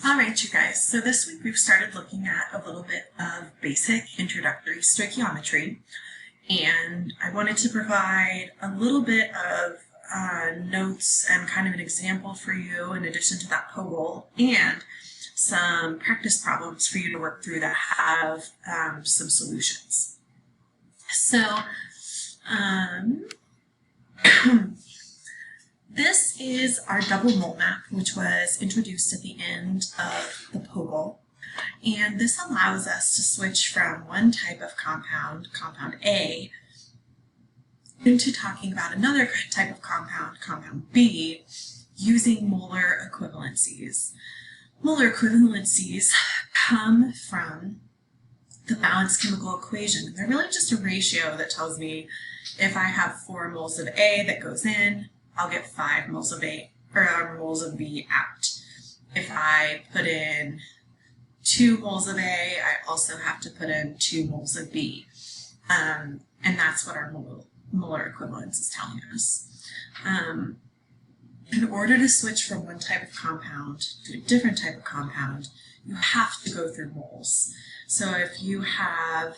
All right, you guys, so this week we've started looking at a little bit of basic introductory stoichiometry, and I wanted to provide a little bit of notes and kind of an example for you in addition to that poll, and some practice problems for you to work through that have some solutions. So, this is our double mole map, which was introduced at the end of the POGL, and this allows us to switch from one type of compound, compound A, into talking about another type of compound, compound B, using molar equivalencies. Molar equivalencies come from the balanced chemical equation. They're really just a ratio that tells me if I have 4 moles of A that goes in, I'll get 5 moles of A or moles of B out. If I put in 2 moles of A, I also have to put in 2 moles of B. And that's what our molar equivalence is telling us. In order to switch from one type of compound to a different type of compound, you have to go through moles. So if you have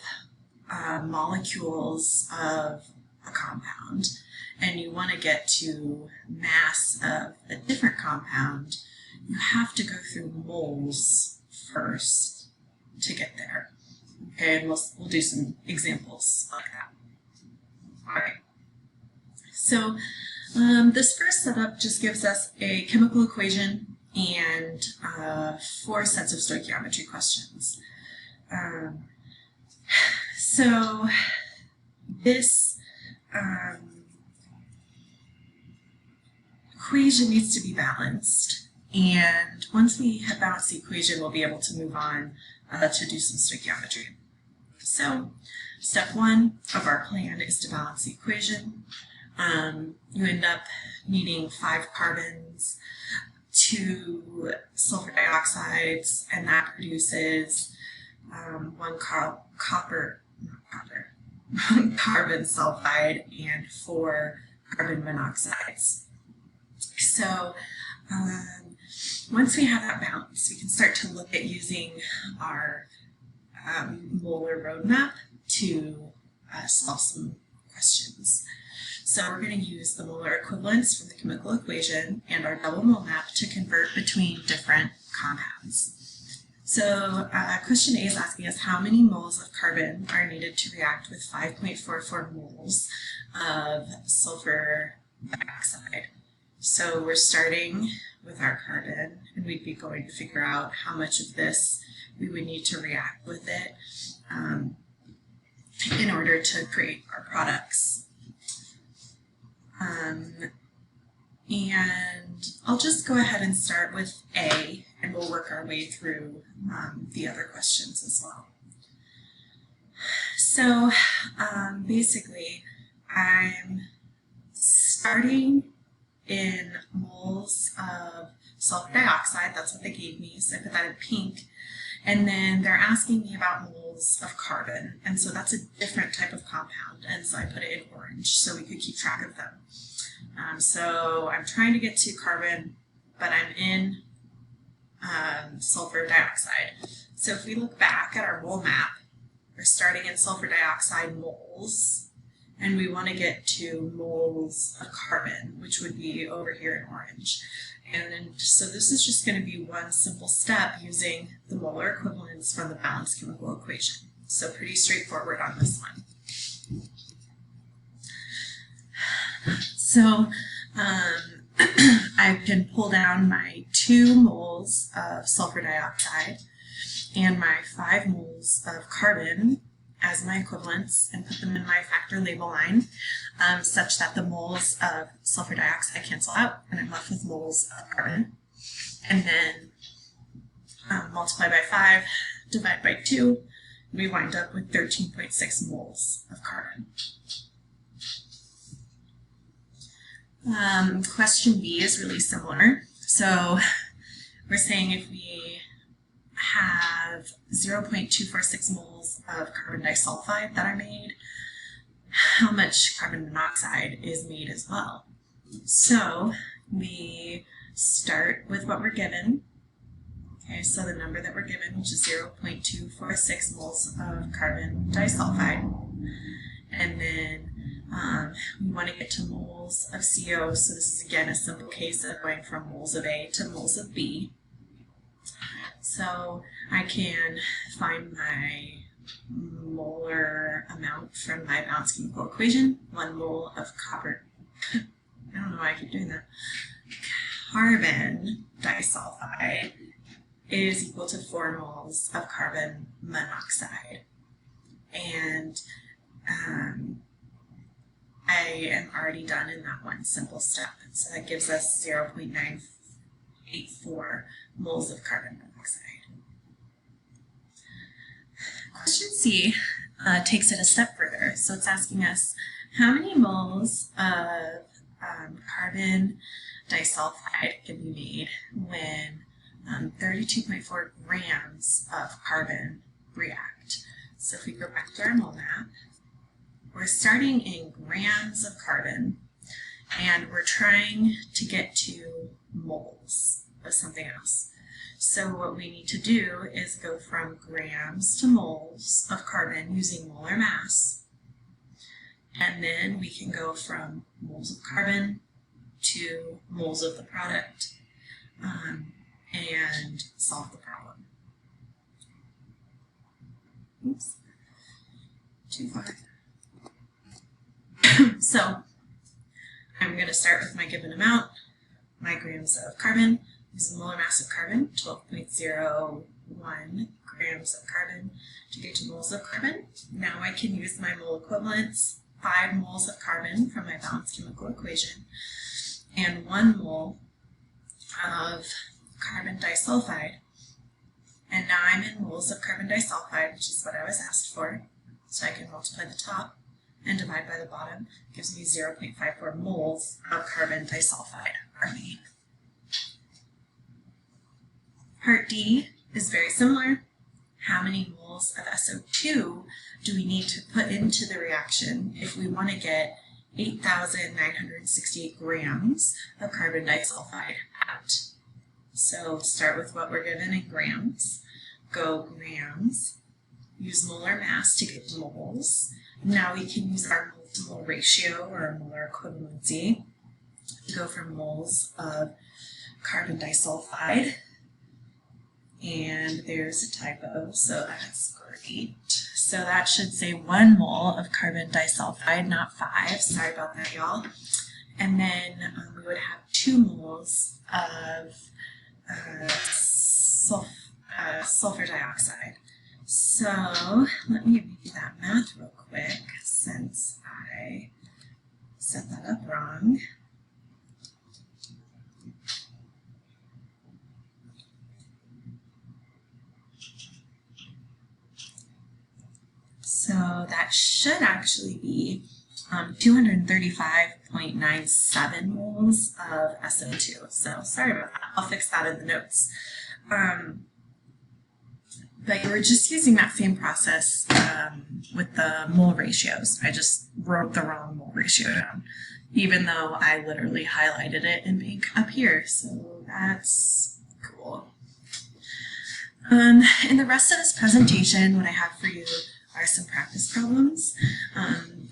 molecules of a compound, and you want to get to mass of a different compound, you have to go through moles first to get there. Okay, and we'll do some examples like that. All right. So this first setup just gives us a chemical equation and 4 sets of stoichiometry questions. So this equation needs to be balanced, and once we have balanced the equation, we'll be able to move on to do some stoichiometry. So step 1 of our plan is to balance the equation. You end up needing 5 carbons, 2 sulfur dioxides, and that produces 1 carbon sulfide and 4 carbon monoxides. So once we have that balance, we can start to look at using our molar roadmap to solve some questions. So we're going to use the molar equivalence from the chemical equation and our double mole map to convert between different compounds. So question A is asking us how many moles of carbon are needed to react with 5.44 moles of sulfur dioxide. So we're starting with our carbon, and we'd be going to figure out how much of this we would need to react with it in order to create our products. And I'll just go ahead and start with A, and we'll work our way through the other questions as well. So basically, I'm starting in moles of sulfur dioxide. That's what they gave me, so I put that in pink. And then they're asking me about moles of carbon, and so that's a different type of compound, and so I put it in orange so we could keep track of them. So I'm trying to get to carbon, but I'm in sulfur dioxide. So if we look back at our mole map, we're starting in sulfur dioxide moles, and we want to get to moles of carbon, which would be over here in orange. And so this is just going to be one simple step using the molar equivalence from the balanced chemical equation. So pretty straightforward on this one. So I can pull down my 2 moles of sulfur dioxide and my 5 moles of carbon as my equivalents and put them in my factor label line such that the moles of sulfur dioxide cancel out and I'm left with moles of carbon. And then multiply by 5, divide by 2, we wind up with 13.6 moles of carbon. Question B is really similar. So we're saying if we have 0.246 moles of carbon disulfide that are made, how much carbon monoxide is made as well. So we start with what we're given, Okay, so the number that we're given, which is 0.246 moles of carbon disulfide. And then we want to get to moles of CO, so this is again a simple case of going from moles of A to moles of B. So I can find my molar amount from my balanced chemical equation. 1 mole of copper, I don't know why I keep doing that, carbon disulfide is equal to 4 moles of carbon monoxide. And I am already done in that one simple step. So that gives us 0.984 moles of carbon monoxide. Question C takes it a step further. So it's asking us how many moles of carbon disulfide can be made when 32.4 grams of carbon react. So if we go back to our mole map, we're starting in grams of carbon and we're trying to get to moles of something else. So what we need to do is go from grams to moles of carbon using molar mass, and then we can go from moles of carbon to moles of the product and solve the problem. Oops, too far. So I'm going to start with my given amount, my grams of carbon. Use the molar mass of carbon, 12.01 grams of carbon to get to moles of carbon. Now I can use my mole equivalents, 5 moles of carbon from my balanced chemical equation, and 1 mole of carbon disulfide. And now I'm in moles of carbon disulfide, which is what I was asked for. So I can multiply the top and divide by the bottom. It gives me 0.54 moles of carbon disulfide are made. Part D is very similar. How many moles of SO2 do we need to put into the reaction if we want to get 8,968 grams of carbon disulfide out? So start with what we're given in grams. Go grams, use molar mass to get moles. Now we can use our mole-to-mole ratio or our molar equivalency to go from moles of carbon disulfide. And there's a typo, so that's great. So that should say 1 mole of carbon disulfide, not 5. Sorry about that, y'all. And then we would have 2 moles of sulfur dioxide. So let me do that math real quick since I set that up wrong. So that should actually be 235.97 moles of SO2. So sorry about that. I'll fix that in the notes. But we're just using that same process with the mole ratios. I just wrote the wrong mole ratio down, even though I literally highlighted it in pink up here. So that's cool. In the rest of this presentation, what I have for you are some practice problems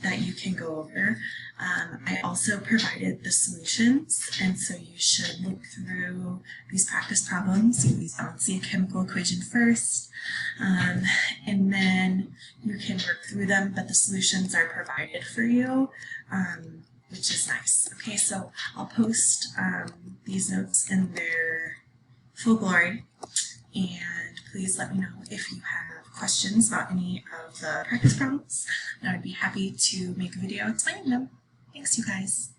that you can go over. I also provided the solutions, and so you should look through these practice problems. You balance the chemical equation first, and then you can work through them, but the solutions are provided for you, which is nice. Okay, so I'll post these notes in their full glory, and please let me know if you have questions about any of the practice problems, and I would be happy to make a video explaining them. Thanks, you guys.